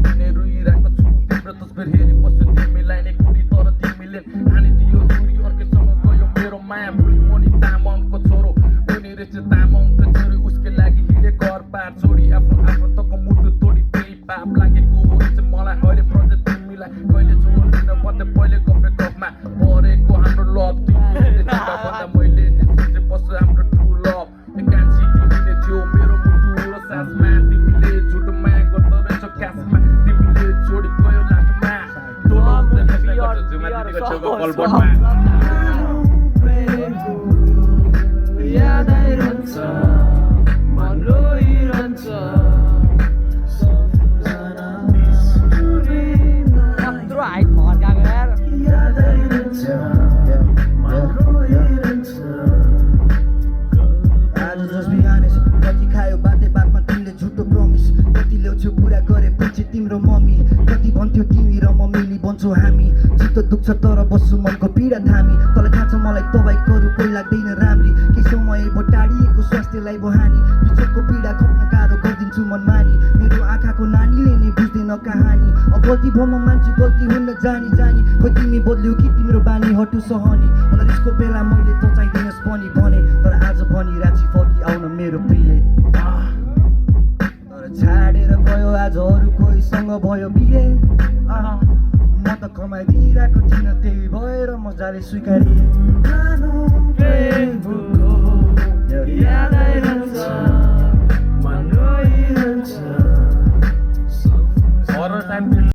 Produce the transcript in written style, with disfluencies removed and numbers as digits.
हुने रुइरहेको छु तिम्रो तस्बिर हेरी बस्छु तिमीलाई नै कुरी तर तिमीले हानिदियो छुरी अर्कैसँग गयो मेरो माया भुली मनी तामाङको छोरो उनी रहेछ तामाङको छोरी उसकै लागि हिँडे घर पार छोडी आफ्नो तको मुटु तोडी त्यही पाप लागेको रहेछ मलाई अहिले प्रति तिमीलाई कहिले छोड्दिन भन्दै पहिले गफे गफमा परेको हाम्रो लभ तिमीले भन्दा मैले नि सोचे बस्छु हाम्रो ट्रु लभ एकान्छी तिमीले थियो मेरो मुटु र सासमा तिमीले झुटो माया गर्दो रहेछौ क्यासमा तिमीले छोडी गयो लास्टमा डोलाउँदै बस्ने गर्छौ झुमा दिदीको छेउको कलबटमा याद आइरहन्छ मन रोइरहन्छ यत्रो हाइट फर्काएको यार याद आइरहन्छ मन रोइरहन्छ आज जस्ट बी honest कति खायो बाटे बातमा तिमीले झुटो प्रमिस कति ल्याउँछौ पुरा गरे पछि तिम्रो मम्मी कति भन्थ्यौ तिमी र म मिली बन्छौ हामी चित्त दुख्छ तर बस्छु मनको पीडा थामी तँलाई थाहा छ मलाई तपाईँकोहरू कोही लाग्दैन राम्री केही समय टाढिएको स्वास्थ्यलाई बहानी बिचको पीडा खप्न गाह्रो गरिदिन्छु मन मानी मेरो आँखाको नानीले नै बुझ्दैन कहानी अब गल्ती भयो म मान्छु गल्ती हुन्न जानी जानी खोइ तिमी बदल्यौ कि तिम्रो बानी हटु सहनी होला रिसको बेला मैले त चाहिँदैनस् पनि भने तर आज भनी राची फर्की आउन मेरो प्रिय तर छाडेर गयो आज अरू कोहीसँग भयो बिहे म त कमाइदिइरहेको थिइनँ त्यही भएर मजाले स्वीकारिए याद आइरहन्छ मन रोइरहन्छ हर टाइम